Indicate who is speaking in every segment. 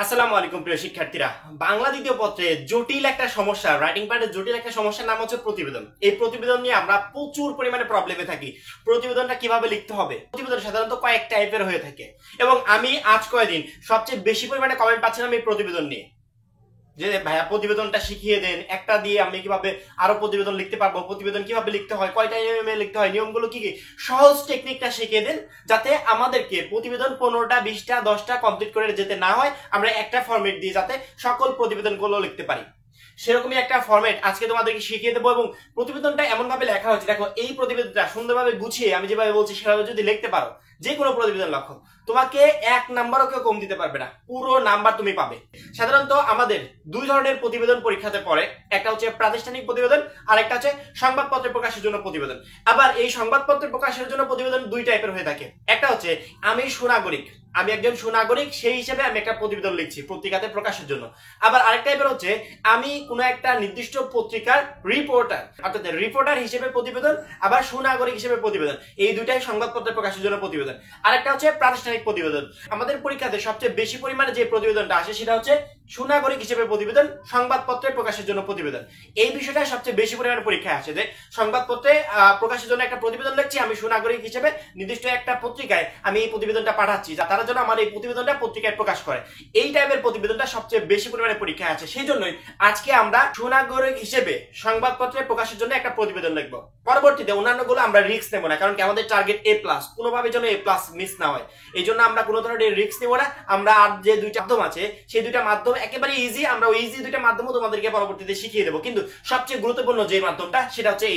Speaker 1: আসসালামু আলাইকুম প্রিয় শিক্ষার্থীরা। বাংলা দ্বিতীয় পত্রে জটিল একটা সমস্যা, রাইটিং পার্টের জটিল একটা সমস্যার নাম হচ্ছে প্রতিবেদন। এই প্রতিবেদন নিয়ে আমরা প্রচুর পরিমাণে প্রবলেমে থাকি। প্রতিবেদনটা কিভাবে লিখতে হবে, প্রতিবেদন সাধারণত কয়েক টাইপের হয়ে থাকে এবং আমি আজ কয়েকদিন সবচেয়ে বেশি পরিমাণে কমেন্ট পাচ্ছিলাম এই প্রতিবেদন নিয়ে, যে ভাইয়া প্রতিবেদনটা শিখিয়ে দেন, একটা দিয়ে আমি কিভাবে আরো প্রতিবেদন লিখতে পারবো, প্রতিবেদন কিভাবে লিখতে হয়, কয়টা নিয়মে লিখতে হয়, নিয়মগুলো কি কি, সহজ টেকনিকটা শিখিয়ে দেন, যাতে আমাদেরকে প্রতিবেদন 15টা 20টা 10টা কমপ্লিট করে যেতে না হয়, আমরা একটা ফরম্যাট দিয়ে যাতে সকল প্রতিবেদনগুলো লিখতে পারি। সেরকমই একটা ফরম্যাট আজকে তোমাদেরকে শিখিয়ে দেবো। এবং প্রতিবেদনটা এমন ভাবে লেখা হয়েছে, দেখো এই প্রতিবেদনটা সুন্দরভাবে গুছিয়ে আমি যেভাবে বলছি সেভাবে যদি লিখতে পারো, যে কোনো প্রতিবেদন লেখো, তোমাকে 1 নাম্বারও কেউ কম দিতে পারবে না, পুরো নাম্বার তুমি পাবে। সাধারণত আমাদের দুই ধরনের প্রতিবেদন পরীক্ষাতে পড়ে, একটা হচ্ছে প্রাতিষ্ঠানিক প্রতিবেদন আর একটা হচ্ছে সংবাদপত্রে প্রকাশের জন্য প্রতিবেদন। আবার এই সংবাদপত্রে প্রকাশের জন্য প্রতিবেদন দুই টাইপের হয়ে থাকে। একটা হচ্ছে আমি সুনাগরিক, আমি একজন সুনাগরিক, সেই হিসেবে আমি একটা প্রতিবেদন লিখছি পত্রিকাতে প্রকাশের জন্য। আবার আরেক টাইপের হচ্ছে আমি কোনো একটা নির্দিষ্ট পত্রিকার রিপোর্টার, অর্থাৎ রিপোর্টার হিসেবে প্রতিবেদন, আবার সুনাগরিক হিসেবে প্রতিবেদন। এই দুইটাই সংবাদপত্রে প্রকাশের জন্য প্রতিবেদন। আরেকটা হচ্ছে প্রাতিষ্ঠানিক প্রতিবেদন। আমাদের পরীক্ষাতে সবচেয়ে বেশি পরিমাণে যে প্রতিবেদনটা আসে সেটা হচ্ছে সুনাগরিক হিসেবে প্রতিবেদন, সংবাদপত্রে প্রকাশের জন্য প্রতিবেদন। এই বিষয়টা সবচেয়ে বেশি পরিমাণে পরীক্ষায় আসে, যে সংবাদপত্রে প্রকাশের জন্য একটা প্রতিবেদন লিখছি, আমি সুনাগরিক হিসেবে নির্দিষ্ট একটা পত্রিকায় আমি এই প্রতিবেদনটা পাঠাচ্ছি, তারা যেন আমার এই প্রতিবেদনটা পত্রিকায় প্রকাশ করে। এই টাইপের প্রতিবেদনটা সবচেয়ে বেশি পরিমাণে পরীক্ষায় আছে। সেই জন্যই আজকে আমরা সুনাগরিক হিসেবে সংবাদপত্রে প্রকাশের জন্য একটা প্রতিবেদন লিখবো। পরবর্তীতে অন্যান্যগুলো আমরা রিস্ক নেবো না, কারণ কি আমাদের টার্গেট A+, কোনোভাবে যেন A+ মিস না হয়। এই জন্য আমরা কোনো ধরনের রিস্ক নেবো না। আমরা আর যে দুইটা মাধ্যম আছে সেই দুইটা মাধ্যম একেবারে ইজি, আমরা ওই ইজি দুইটা মাধ্যমও তোমাদেরকে পরবর্তীতে শিখিয়ে দেবো। কিন্তু সবচেয়ে গুরুত্বপূর্ণ যে মাধ্যমটা সেটা হচ্ছে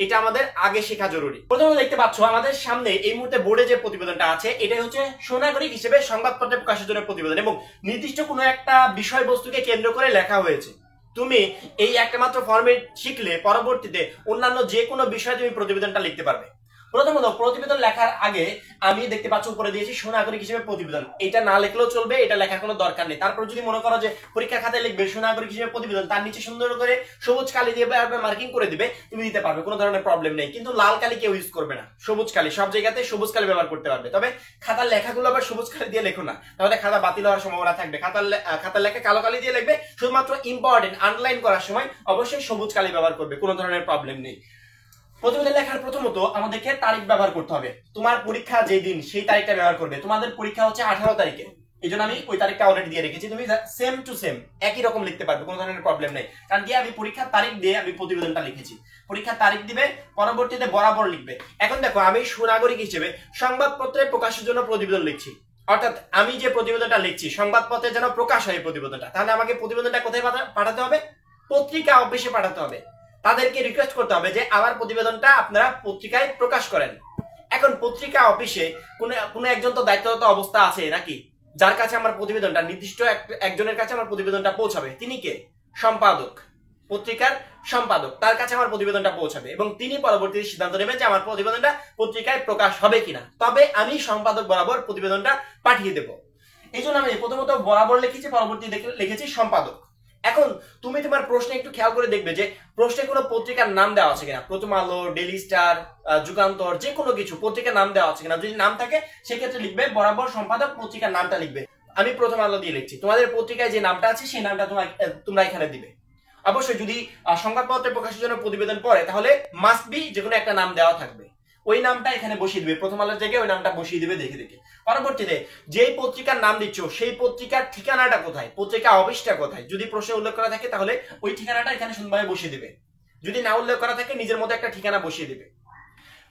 Speaker 1: এটা আমাদের আগে শেখা জরুরি। প্রথমে দেখতে পাচ্ছ আমাদের সামনে এই মুহূর্তে বোর্ডে যে প্রতিবেদনটা আছে, এটাই হচ্ছে সুনাগরিক হিসেবে সংবাদপত্রে প্রকাশের জন্য প্রতিবেদন এবং নির্দিষ্ট কোনো একটা বিষয়বস্তুকে কেন্দ্র করে লেখা হয়েছে। তুমি এই একটা মাত্র ফরম্যাট শিখলে পরবর্তীতে অন্যান্য যে কোনো বিষয়ে তুমি প্রতিবেদনটা লিখতে পারবে। প্রথমত প্রতিবেদন লেখার আগে আমি দেখতে পাচ্ছ উপরে দিয়েছি সুনাগরিক হিসেবে প্রতিবেদন। এটা না লিখলেও চলবে, এটা লেখার কোনো দরকার নেই। তারপর যদি মনে করো যে পরীক্ষা খাতায় লিখবে সুনাগরিক হিসেবে প্রতিবেদন, তার নিচে সুন্দর করে সবুজ কালি দিয়ে মার্কিং করে দিবে, তুমি দিতে পারবে, কোনো ধরনের প্রবলেম নেই। কিন্তু লাল কালি কেউ ইউজ করবে না, সবুজ কালি, সব জায়গাতে সবুজ কালি ব্যবহার করতে পারবে। তবে খাতার লেখাগুলো আবার সবুজ কালি দিয়ে লেখো না, তাহলে খাতা বাতিল হওয়ার সম্ভাবনা থাকবে। খাতার লেখা কালো কালি দিয়ে লিখবে, শুধুমাত্র ইম্পর্টেন্ট আন্ডারলাইন করার সময় অবশ্যই সবুজ কালি ব্যবহার করবে, কোনো ধরনের প্রবলেম নেই। প্রতিবেদন লেখার প্রথমত আমাদেরকে তারিখ ব্যবহার করতে হবে। তোমার পরীক্ষা যেই দিন সেই তারিখটা ব্যবহার করবে। তোমাদের পরীক্ষা হচ্ছে 18 তারিখে, এই জন্য আমি ওই তারিখটা অলরেডি দিয়ে রেখেছি। তুমি সেম টু সেম একই রকম লিখতে পারবে, কোনো ধরনের প্রবলেম নেই। কারণ কি আমি পরীক্ষার তারিখ দিয়ে আমি প্রতিবেদনটা লিখেছি। পরীক্ষার তারিখ দিবে, পরবর্তীতে বরাবর লিখবে। এখন দেখো আমি সুনাগরিক হিসেবে সংবাদপত্রে প্রকাশের জন্য প্রতিবেদন লিখছি, অর্থাৎ আমি যে প্রতিবেদনটা লিখছি সংবাদপত্রে যেন প্রকাশ হয় প্রতিবেদনটা, তাহলে আমাকে প্রতিবেদনটা কোথায় পাঠাতে হবে? পত্রিকা অফিসে পাঠাতে হবে। তাদেরকে রিকোয়েস্ট করতে হবে যে আমার প্রতিবেদনটা আপনারা পত্রিকায় প্রকাশ করেন। এখন পত্রিকা অফিসে কোন একজন তো দায়িত্বরত অবস্থা আছে নাকি, যার কাছে আমার প্রতিবেদনটা, নির্দিষ্ট একজনের কাছে আমার প্রতিবেদনটা পৌঁছাবে। তিনি কে? সম্পাদক, পত্রিকার সম্পাদক, তার কাছে আমার প্রতিবেদনটা পৌঁছাবে এবং তিনি পরবর্তীতে সিদ্ধান্ত নেবেন যে আমার প্রতিবেদনটা পত্রিকায় প্রকাশ হবে কিনা। তবে আমি সম্পাদক বরাবর প্রতিবেদনটা পাঠিয়ে দেব। এই জন্য আমি প্রথমত বরাবর লিখেছি, পরবর্তী লিখেছি সম্পাদক। এখন তুমি তোমার প্রশ্নে একটু খেয়াল করে দেখবে যে প্রশ্নে কোনো পত্রিকার নাম দেওয়া আছে কিনা, প্রথম আলো, ডেইলি স্টার, যুগান্তর, যে কোনো কিছু পত্রিকার নাম দেওয়া আছে কিনা। যদি নাম থাকে সেক্ষেত্রে লিখবে বরাবর সম্পাদক, পত্রিকার নামটা লিখবে। আমি প্রথম আলো দিয়ে লিখছি, তোমাদের পত্রিকায় যে নামটা আছে সেই নামটা তোমরা এখানে দিবে। অবশ্যই যদি সংবাদপত্রে প্রকাশের জন্য প্রতিবেদন পড়ে তাহলে মাস্ট বি যে কোনো একটা নাম দেওয়া থাকবে, ওই নামটা এখানে বসিয়ে দিবে, প্রথম আলোর জায়গায় ওই নামটা বসিয়ে দিবে দেখে দেখে। পরবর্তীতে যেই পত্রিকার নাম দিচ্ছ সেই পত্রিকার ঠিকানাটা কোথায়, পত্রিকা অফিসটা কোথায়, যদি প্রশ্নে উল্লেখ করা থাকে তাহলে ওই ঠিকানাটা এখানে সুন্দরভাবে বসিয়ে দিবে। যদি না উল্লেখ করা থাকে নিজের মধ্যে একটা ঠিকানা বসিয়ে দিবে।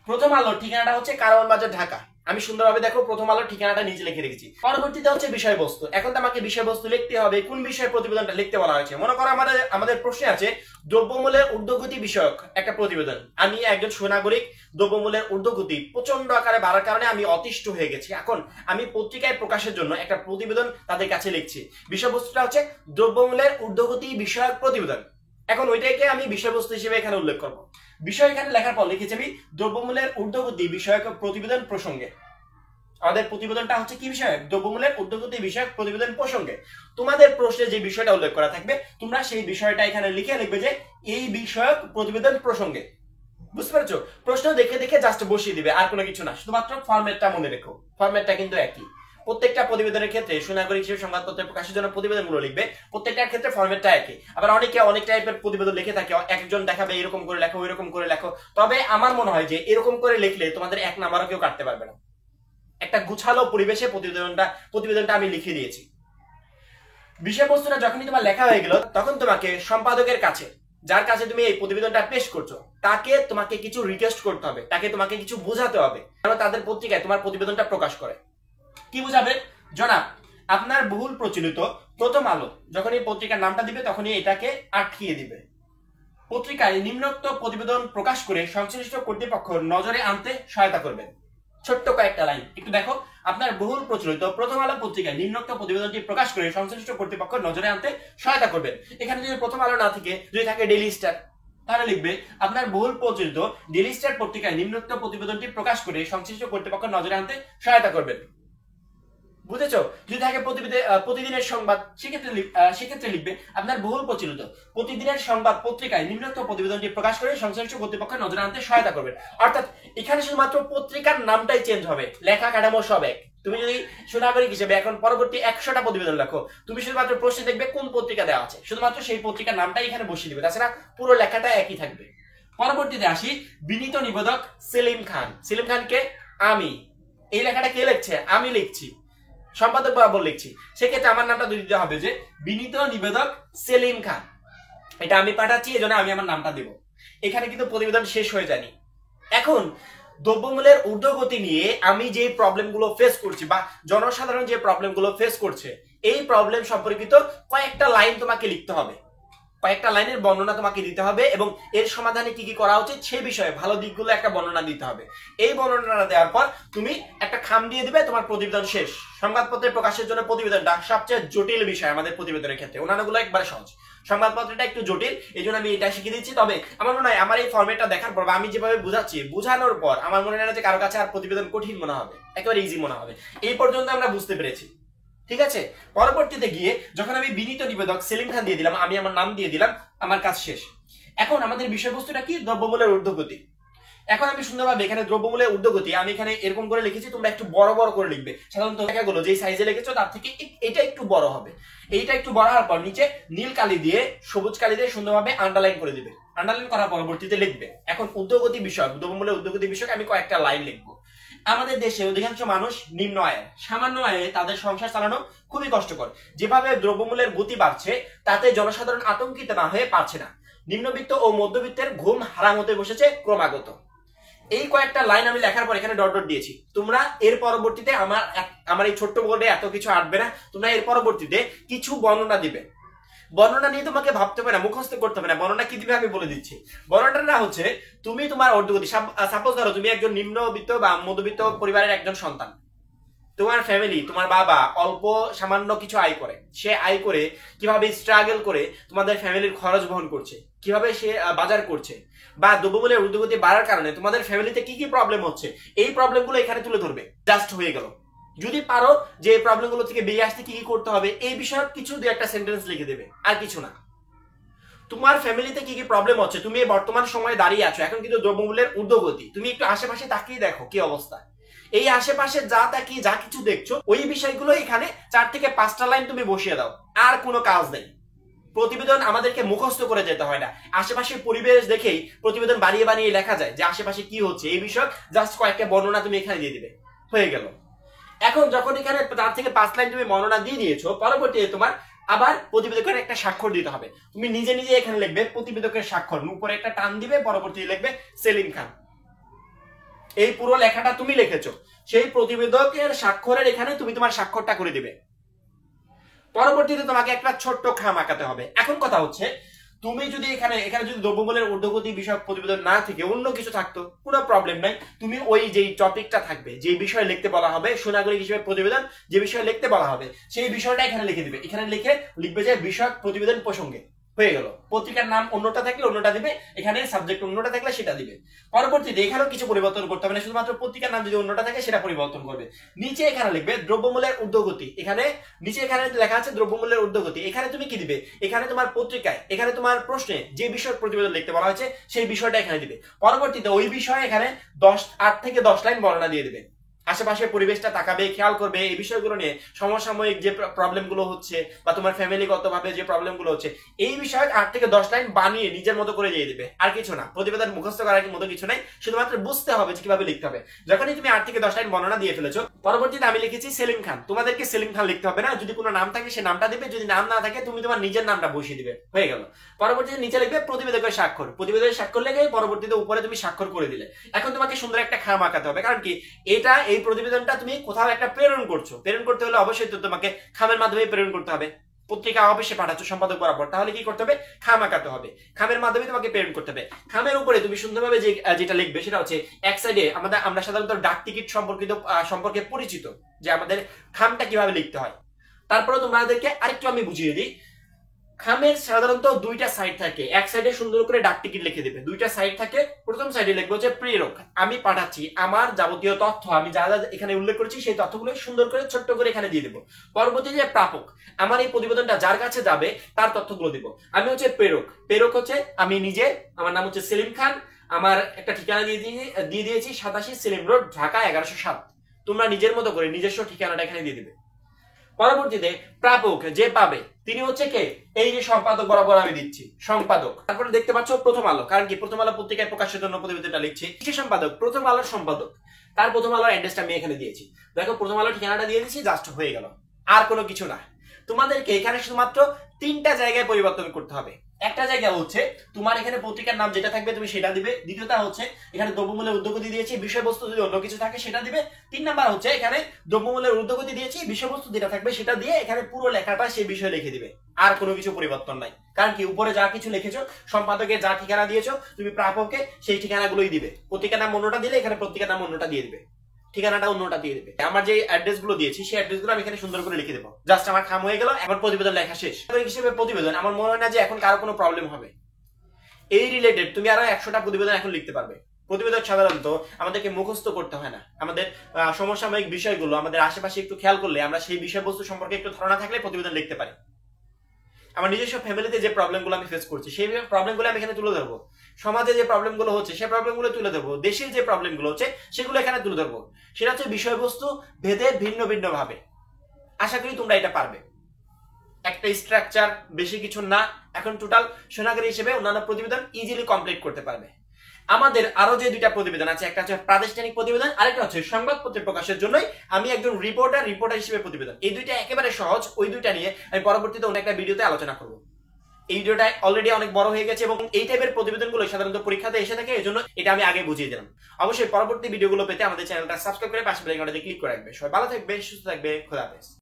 Speaker 1: প্রথম আলোর ঠিকানাটা হচ্ছে কারওয়ান বাজার, ঢাকা। আমি সুন্দরভাবে দেখো প্রথম আলোর ঠিকানাটা নিচে লিখে রেখেছি। পরবর্তীতে হচ্ছে বিষয়বস্তু। এখন তো আমাকে বিষয়বস্তু লিখতে হবে, কোন বিষয়ে প্রতিবেদনটা লিখতে বলা হয়েছে। মনে করো আমাদের প্রশ্নে আছে দ্রব্যমূল্যের ঊর্ধ্বগতি বিষয়ক একটা প্রতিবেদন। আমি একজন সুনাগরিক, দ্রব্যমূল্যের ঊর্ধ্বগতি প্রচন্ড আকারে বাড়ার কারণে আমি অতিষ্ঠ হয়ে গেছি। এখন আমি পত্রিকায় প্রকাশের জন্য একটা প্রতিবেদন তাদের কাছে লিখছি। বিষয়বস্তুটা হচ্ছে দ্রব্যমূল্যের ঊর্ধ্বগতি বিষয়ক প্রতিবেদন। এখন ওইটাকে আমি বিষয়বস্তু হিসেবে এখানে উল্লেখ করবো। বিষয় এখানে লেখার পর লিখেছি আমি দ্রব্যমূল্যের ঊর্ধ্বগতি বিষয়ক প্রতিবেদন প্রসঙ্গে। আমাদের প্রতিবেদনটা হচ্ছে কি বিষয়ক? দ্রব্যমূল্যের ঊর্ধ্বগতি বিষয়ক প্রতিবেদন প্রসঙ্গে। তোমাদের প্রশ্নে যে বিষয়টা উল্লেখ করা থাকবে তোমরা সেই বিষয়টা এখানে লিখে লিখবে যে এই বিষয়ক প্রতিবেদন প্রসঙ্গে। বুঝতে পারছো? প্রশ্ন দেখে দেখে জাস্ট বসিয়ে দিবে, আর কোনো কিছু না, শুধুমাত্র ফরম্যাটটা মনে রেখো। ফরম্যাটটা কিন্তু একই। প্রত্যেকটা প্রতিবেদনের ক্ষেত্রে সুনাগরিক হিসেবে সংবাদপত্রে প্রকাশের জন্য প্রতিবেদনগুলো লিখবে, প্রত্যেকটার ক্ষেত্রে ফরম্যাটটা একই। আবার অনেকে অনেক টাইপের প্রতিবেদন লিখে থাকে, একজন দেখাবে এরকম করে লেখো ওইরকম করে লেখো। তবে আমার মনে হয় যে এরকম করে লিখলে তোমাদের এক নাম্বারও কেউ কাটতে পারবে না। একটা গুছালো পরিবেশে প্রতিবেদনটা আমি লিখে দিয়েছি। বিষয়বস্তুটা যখনই তোমার লেখা হয়ে গেল, তখন তোমাকে সম্পাদকের কাছে, যার কাছে তুমি এই প্রতিবেদনটা পেশ করছো, তাকে তোমাকে কিছু রিকোয়েস্ট করতে হবে, তাকে তোমাকে কিছু বোঝাতে হবে, কারণ তাদের পত্রিকায় তোমার প্রতিবেদনটা প্রকাশ করে। কি বোঝাবে? জনাব, আপনার বহুল প্রচলিত প্রথম আলো যখন এই পত্রিকার নামটা দিবে তখনই এটাকে আটকিয়ে দিবে। পত্রিকায় নিম্নোক্ত প্রতিবেদন প্রকাশ করে সংশ্লিষ্ট কর্তৃপক্ষ নজরে আনতে সহায়তা করবেন। ছোট্ট কয়েকটা লাইন একটু দেখো। আপনার বহুল প্রচলিত প্রথম আলো পত্রিকায় নিম্নোক্ত প্রতিবেদনটি প্রকাশ করে সংশ্লিষ্ট কর্তৃপক্ষ নজরে আনতে সহায়তা করবেন। এখানে যদি প্রথম আলো না থেকে যদি থাকে ডেইলি স্টার, তাহলে লিখবে আপনার বহুল প্রচলিত ডেইলি স্টার পত্রিকায় নিম্নোক্ত প্রতিবেদনটি প্রকাশ করে সংশ্লিষ্ট কর্তৃপক্ষ নজরে আনতে সহায়তা করবেন। বুঝেছো? যদি থাকে প্রতিদিনের সংবাদ, সেক্ষেত্রে লিখবে আপনার বহুল প্রচলিত প্রতিদিনের সংবাদ পত্রিকায় নিম্নোক্ত প্রতিবেদনটি প্রকাশ করে সংশ্লিষ্ট কর্তৃপক্ষ নজরে আনতে সহায়তা করবেন। অর্থাৎ এখানে শুধুমাত্র পত্রিকার নামটাই চেঞ্জ হবে, লেখা কাঠামো সব এক। তুমি যদি সুনাগরিক হিসেবে এখন পরবর্তী 100টা প্রতিবেদন লেখো, তুমি শুধুমাত্র প্রশ্নে দেখবে কোন পত্রিকা দেওয়া আছে, শুধুমাত্র সেই পত্রিকার নামটাই এখানে বসিয়ে দিবে, তাছাড়া পুরো লেখাটা একই থাকবে। পরবর্তীতে আসি, বিনীত নিবেদক সেলিম খান। সেলিম খানকে আমি, এই লেখাটা কে লিখছে? আমি লিখছি, সম্পাদক বরাবর লিখছি, সেক্ষেত্রে আমার নামটা দিতে হবে যে বিনীত নিবেদক সেলিম খান। এটা আমি পাঠাচ্ছি, এজন্য আমি আমার নামটা দেব। এখানে কিন্তু প্রতিবেদন শেষ হয়ে যায়নি। এখন দ্রব্যমূল্যের ঊর্ধ্বগতি নিয়ে আমি যে প্রবলেমগুলো ফেস করছি বা জনসাধারণ যে প্রবলেমগুলো ফেস করছে, এই প্রবলেম সম্পর্কিত কয়েকটা লাইন তোমাকে লিখতে হবে, কয়েকটা লাইনের বর্ণনা তোমাকে দিতে হবে এবং এর সমাধানে কি কি করা উচিত সেই বিষয়ে ভালো দিকগুলো একটা বর্ণনা দিতে হবে। এই বর্ণনা দেওয়ার পর তুমি একটা খাম দিয়ে দিবে, তোমার প্রতিবেদন শেষ। সংবাদপত্রে প্রকাশের জন্য প্রতিবেদনটা সবচেয়ে জটিল বিষয় আমাদের প্রতিবেদনের ক্ষেত্রে, অন্যান্যগুলো একবারে সহজ, সংবাদপত্রটা একটু জটিল, এই জন্য আমি এটা শিখিয়ে দিচ্ছি। তবে আমার মনে হয় আমার এই ফরম্যাটটা দেখার পর বা আমি যেভাবে বুঝাচ্ছি, বুঝানোর পর আমার মনে হয় না যে কারো কাছে আর প্রতিবেদন কঠিন মনে হবে, একেবারে ইজি মনে হবে। এই পর্যন্ত আমরা বুঝতে পেরেছি, ঠিক আছে? পরবর্তীতে গিয়ে যখন আমি বিনীত নিবেদক সেলিম খান দিয়ে দিলাম, আমি আমার নাম দিয়ে দিলাম, আমার কাজ শেষ। এখন আমাদের বিষয়বস্তুটা কি? দ্রব্যমূল্যের ঊর্ধ্বগতি। এখন আমি সুন্দরভাবে এখানে দ্রব্যমূল্যের ঊর্ধ্বগতি আমি এখানে এরকম করে লিখেছি, তোমরা একটু বড় বড় করে লিখবে। সাধারণত লেখাগুলো যে সাইজে লিখেছো তার থেকে এটা একটু বড় হবে। এইটা একটু বড় হওয়ার পর নিচে নীল কালি দিয়ে সবুজ কালি দিয়ে সুন্দরভাবে আন্ডারলাইন করে দিবে। আন্ডারলাইন করার পরবর্তীতে লিখবে এখন ঊর্ধ্বগতি বিষয়, দ্রব্যমূল্যের ঊর্ধ্বগতি বিষয়ক আমি কয়েকটা লাইন লিখবো। আমাদের দেশে অধিকাংশ মানুষ নিম্ন আয়ের, সামান্য আয়ে তাদের সংসার চালানো খুবই কষ্টকর। যেভাবে দ্রব্যমূল্যের গতি বাড়ছে তাতে জনসাধারণ আতঙ্কিত না হয়ে পারছে না। নিম্নবিত্ত ও মধ্যবিত্তের ঘুম হারাম হতে বসেছে ক্রমাগত। এই কয়েকটা লাইন আমি লেখার পর এখানে ডট ডট দিয়েছি। তোমরা এর পরবর্তীতে আমার এই ছোট্ট বোর্ডে এত কিছু আঁটবে না, তোমরা এর পরবর্তীতে কিছু বর্ণনা দিবে। বর্ণনা নিয়ে তোমাকে ভাবতে হবে না, মুখস্থ করতে হবে না। বর্ণনা কি দিবে আমি বলে দিচ্ছি। বর্ণনাটা হচ্ছে তুমি তোমার ঊর্ধ্বগতি, সাপোজ ধরো তুমি একজন নিম্নবিত্ত বা মধ্যবিত্ত পরিবারের একজন সন্তান, তোমার ফ্যামিলি, তোমার বাবা অল্প সামান্য কিছু আয় করে, সে আয় করে কিভাবে স্ট্রাগল করে তোমাদের ফ্যামিলির খরচ বহন করছে, কিভাবে সে বাজার করছে, বা দ্রব্যমূল্যের ঊর্ধ্বগতি বাড়ার কারণে তোমাদের ফ্যামিলিতে কি কি প্রবলেম হচ্ছে, এই প্রবলেমগুলো এখানে তুলে ধরবে। জাস্ট হয়ে গেল। যদি পারো যে এই প্রবলেমগুলো থেকে বেরিয়ে আসতে কি কি করতে হবে এই বিষয়ে কিছু দুই একটা সেন্টেন্স লিখে দেবে, আর কিছু না। তোমার ফ্যামিলিতে কি কি প্রবলেম হচ্ছে, তুমি বর্তমান সময়ে দাঁড়িয়ে আছো, এখন কিন্তু দ্রব্যমূল্যের ঊর্ধ্বগতি, তুমি একটু আশেপাশে তাকিয়ে দেখো কি অবস্থা। এই আশেপাশে যা তাকিয়ে যা কিছু দেখছো ওই বিষয়গুলো এখানে 4 থেকে 5টা লাইন তুমি বসিয়ে দাও, আর কোনো কাজ নেই। প্রতিবেদন আমাদেরকে মুখস্থ করে যেতে হয় না, আশেপাশের পরিবেশ দেখেই প্রতিবেদন বানিয়ে বানিয়ে লেখা যায় যে আশেপাশে কি হচ্ছে এই বিষয় জাস্ট কয়েকটা বর্ণনা তুমি এখানে দিয়ে দিবে, হয়ে গেল। এখন যখন এখানে 4 থেকে 5 লাইন তুমি বর্ণনা দিয়ে দিয়েছো, পরবর্তীতে তোমার আবার প্রতিবেদকের একটা স্বাক্ষর দিতে হবে। তুমি নিজে নিজে এখানে লিখবে প্রতিবেদকের স্বাক্ষর, উপরে একটা টান দিবে, পরবর্তীতে লিখবে সেলিম খান। এই পুরো লেখাটা তুমি লিখেছো, সেই প্রতিবেদকের স্বাক্ষরের এখানে তুমি তোমার স্বাক্ষরটা করে দিবে। পরবর্তীতে তোমাকে একটা ছোট্ট খাম আঁকাতে হবে। এখন কথা হচ্ছে তুমি যদি এখানে যদি দ্রব্যমূল্যের ঊর্ধ্বগতি বিষয়ক প্রতিবেদন না থেকে অন্য কিছু থাকতো, কোনো প্রবলেম নাই। তুমি ওই যেই টপিকটা থাকবে, যে বিষয়ে লিখতে বলা হবে, সুনাগরিক হিসেবে প্রতিবেদন যে বিষয়ে লিখতে বলা হবে সেই বিষয়টা এখানে লিখে দিবে। এখানে লিখবে যে বিষয়ক প্রতিবেদন প্রসঙ্গে, হয়ে গেল। পত্রিকার নাম অন্যটা থাকলে অন্যটা দিবে, এখানে সাবজেক্ট অন্যটা থাকলে সেটা দিবে। পরবর্তীতে এখানেও কিছু পরিবর্তন করতে হবে না, শুধুমাত্র পত্রিকার নাম যদি অন্যটা থাকে সেটা পরিবর্তন করবে। নিচে এখানে লিখবে দ্রব্যমূল্যের ঊর্ধ্বগতি, নিচে এখানে লেখা আছে দ্রব্যমূল্যের ঊর্ধ্বগতি। এখানে তুমি কি দিবে? এখানে তোমার পত্রিকায়, এখানে তোমার প্রশ্নে যে বিষয়ের প্রতিবেদন লিখতে বলা হয়েছে সেই বিষয়টা এখানে দিবে। পরবর্তীতে ওই বিষয়ে এখানে 8 থেকে 10 লাইন বর্ণনা দিয়ে দিবে। আশেপাশের পরিবেশটা তাকাবে, খেয়াল করবে, এই বিষয়গুলো নিয়ে সমসাময়িক যে প্রবলেমগুলো হচ্ছে বা তোমার ফ্যামিলিগতভাবে যে প্রবলেমগুলো হচ্ছে এই বিষয়ে 8 থেকে 10 লাইন বানিয়ে নিজের মতো করে দিয়ে দিবে, আর কিছু না। প্রতিবেদন মুখস্থ করার মতো কিছু নাই, শুধুমাত্র বুঝতে হবে যে কিভাবে লিখতে হবে। যখনই তুমি 8 থেকে 10 লাইন বর্ণনা দিয়ে ফেলেছো, পরবর্তীতে আমি লিখেছি সেলিম খান, তোমাদেরকে সেলিম খান লিখতে হবে না, যদি কোনো নাম থাকে সে নামটা দিবে, যদি নাম না থাকে তুমি তোমার নিজের নামটা বসিয়ে দিবে, হয়ে গেল। পরবর্তীতে নিচে লিখবে প্রতিবেদকের স্বাক্ষর, প্রতিবেদকের স্বাক্ষর লেগে পরবর্তীতে উপরে তুমি স্বাক্ষর করে দিলে। এখন তোমাকে সুন্দর একটা খাম আঁকাতে হবে, কারণ কি এটা এই প্রতিবেদনটা তুমি কোথাও একটা প্রেরণ করছো, প্রেরণ করতে হলে অবশ্যই তো তোমাকে খামের মাধ্যমে প্রেরণ করতে হবে। পত্রিকা অফিসে পাঠাচ্ছ সম্পাদক বরাবর, তাহলে কি করতে হবে, খাম আঁকাতে হবে, খামের মাধ্যমে তোমাকে প্রেরণ করতে হবে। খামের উপরে তুমি সুন্দরভাবে যেটা লিখবে সেটা হচ্ছে এক সাইডে আমরা সাধারণত ডাক টিকিট সম্পর্কে পরিচিত যে আমাদের খামটা কিভাবে লিখতে হয়। তারপরে তোমাদেরকে আরেকটু আমি বুঝিয়ে দিই, খামের সাধারণত দুইটা সাইড থাকে, এক সাইডে সুন্দর করে ডাক টিকিট লিখে দিবে, দুইটা সাইড থাকে। প্রথম সাইডে লিখবো যে প্রেরক, আমি পাঠাচ্ছি আমার যাবতীয় তথ্য, আমি যা যা এখানে উল্লেখ করেছি সেই তথ্যগুলো সুন্দর করে ছোট্ট করে এখানে দিয়ে দেবো। পরবর্তী যে প্রাপক, আমার এই প্রতিবেদনটা যার কাছে যাবে তার তথ্যগুলো দিব। আমি হচ্ছে প্রেরক, প্রেরক হচ্ছে আমি নিজে, আমার নাম হচ্ছে সেলিম খান, আমার একটা ঠিকানা দিয়ে দিয়েছি 87 সেলিম রোড, ঢাকা 1107। তোমরা নিজের মতো করে নিজস্ব ঠিকানাটা এখানে দিয়ে দিবে। পরবর্তীতে প্রাপক যে পাবে তিনি হচ্ছে কে, এই যে সম্পাদক বরাবর আমি দিচ্ছি সম্পাদক। তারপরে দেখতে পাচ্ছ প্রথম আলো, কারণ কি প্রথম আলো পত্রিকায় প্রকাশের জন্য প্রতিবেদনটা লিখছি। কিসের সম্পাদক, প্রথম আলোর সম্পাদক, তার প্রথম আলোর অ্যাড্রেসটা আমি এখানে দিয়েছি। দেখো প্রথম আলোর ঠিকানাটা দিয়ে দিচ্ছি, জাস্ট হয়ে গেল, আর কোনো কিছু না। তোমাদেরকে এখানে শুধুমাত্র 3টা জায়গায় পরিবর্তন করতে হবে। একটা জায়গা হচ্ছে তোমার এখানে পত্রিকার নাম যেটা থাকবে তুমি সেটা দিবে। দ্বিতীয়টা হচ্ছে এখানে দ্রব্যমূল্যের ঊর্ধ্বগতি দিয়েছি, বিষয়বস্তু যদি অন্য কিছু থাকে সেটা দিবে। 3 নাম্বার হচ্ছে এখানে দ্রব্যমূল্যের ঊর্ধ্বগতি দিয়েছি, বিষয়বস্তু যেটা থাকবে সেটা দিয়ে এখানে পুরো লেখাটা সেই বিষয়ে লিখে দিবে, আর কোনো কিছু পরিবর্তন নাই। কারণ কি উপরে যা কিছু লিখেছো, সম্পাদকে যা ঠিকানা দিয়েছো তুমি প্রাপককে সেই ঠিকানাগুলোই দিবে। পত্রিকার নাম অন্যটা দিলে এখানে পত্রিকার নাম অন্যটা দিয়ে দিবে, ঠিকানাটা অন্যটা দিয়ে দেবে। আমার যে অ্যাড্রেস গুলো দিয়েছি সেই অ্যাড্রেস গুলো আমি এখানে সুন্দর করে লিখে দেবো। জাস্ট আমার খাম হয়ে গেল, আমার প্রতিবেদন লেখা শেষ। হিসেবে প্রতিবেদন আমার মনে হয় না যে এখন কারো কোনো প্রবলেম হবে। এই রিলেটেড তুমি আরো 100টা প্রতিবেদন এখন লিখতে পারবে। প্রতিবেদন সাধারণত আমাদেরকে মুখস্থ করতে হয় না, আমাদের সমসাময়িক বিষয়গুলো আমাদের আশেপাশে একটু খেয়াল করলে আমরা সেই বিষয়বস্তু সম্পর্কে একটু ধারণা থাকলে প্রতিবেদন লিখতে পারি। আমার নিজস্ব ফ্যামিলিতে যে প্রবলেমগুলো আমি ফেস করছি সেই প্রবলেমগুলো আমি এখানে তুলে ধরবো, সমাজে যে প্রবলেমগুলো হচ্ছে সেই প্রবলেমগুলো তুলে ধরবো, দেশের যে প্রবলেমগুলো হচ্ছে সেগুলো এখানে তুলে ধরবো। সেটা হচ্ছে বিষয়বস্তু ভেদে ভিন্ন ভিন্ন ভাবে। আশা করি তোমরা এটা পারবে। একটা স্ট্রাকচার, বেশি কিছু না। এখন টোটাল সোনাগারী হিসেবে অন্যান্য প্রতিবেদন ইজিলি কমপ্লিট করতে পারবে। আমাদের আরো যে 2টা প্রতিবেদন আছে, একটা হচ্ছে প্রাতিষ্ঠানিক প্রতিবেদন, আরেকটা হচ্ছে সংবাদপত্রে প্রকাশের জন্যই আমি একজন রিপোর্টার হিসেবে প্রতিবেদন। এই 2টা একেবারে সহজ, ওই 2টা নিয়ে আমি পরবর্তীতে অন্য একটা ভিডিওতে আলোচনা করব। এই ভিডিওটা অলরেডি অনেক বড় হয়ে গেছে এবং এই টাইপের প্রতিবেদনগুলো সাধারণত পরীক্ষাতে এসে থাকে, এজন্য এটা আমি আগে বুঝিয়ে দিলাম। অবশ্যই পরবর্তী ভিডিওগুলো পেতে আমাদের চ্যানেলটা সাবস্ক্রাইব করে পাশে বেল আইকনটাতে ক্লিক করে রাখবে। সবাই ভালো থাকবে, সুস্থ থাকবে, খোদা হাফেজ।